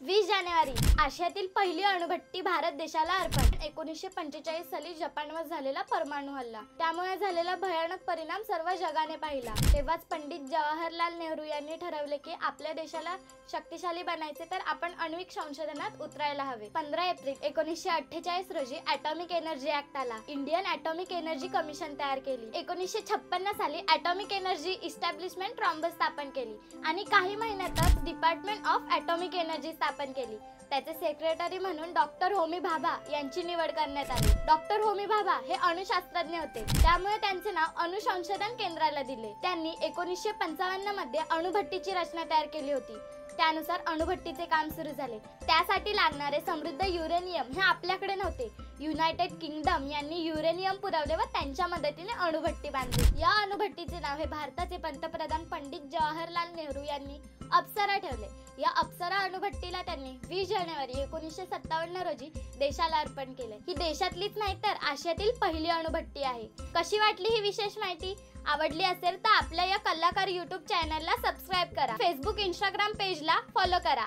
20 जानेवारी आशियातील पहिली अणुभट्टी भारत देशाला अर्पण। 1945 साली जपानवर झालेला परमाणु हल्ला, त्यामुळे झालेला भयानक परिणाम सर्व जगाने पाहिला। तेव्हाच पंडित जवाहरलाल नेहरू यांनी ठरवले की आपल्या देशाला शक्तिशाली बनायचे तर आपण आण्विक संशोधनात उतरायला हवे। 15 एप्रिल 1948 रोजी ॲटॉमिक एनर्जी ऍक्ट आला। इंडियन ॲटॉमिक एनर्जी कमिशन तयार केली। 1956 साली ॲटॉमिक एनर्जी इस्टॅब्लिशमेंट ट्रॉम्बो स्थापन केली आणि काही महिन्यातच डिपार्टमेंट ऑफ ॲटॉमिक एनर्जी स्थापन केली। त्याचे सेक्रेटरी म्हणून डॉक्टर होमी भाभा यांची निवड करण्यात आली। डॉक्टर होमी भाभा हे अणुशास्त्रज्ञ होते, त्यामुळे त्यांचे नाव अणु संशोधन केंद्राला दिले। त्यांनी 1955 मध्ये अणुभट्टीची रचना तयार केली होती। त्यानुसार अणुभट्टीचे काम सुरू झाले। त्यासाठी लागणारे समृद्ध युरेनियम हे आपल्याकडे नव्हते। युनायटेड किंगडम यांनी युरेनियम पुरवले व त्यांच्या मदतीने अणुभट्टी बांधली। या अणुभट्टीचे नाव हे भारताचे पंतप्रधान पंडित जवाहरलाल नेहरू यांनी अप्सरा ठेवले। या अप्सरा अणुभट्टीला त्यांनी 20 जानेवारी 1957 रोजी देशाला अर्पण केले। ही देशातलीच नाही तर आशियातील पहिली अणुभट्टी आहे। कशी वाटली ही विशेष माहिती? आवडली असेल तर आपल्या या कलाकार YouTube चॅनलला सबस्क्राइब करा। फेसबुक, इंस्टाग्राम पेजला फॉलो करा।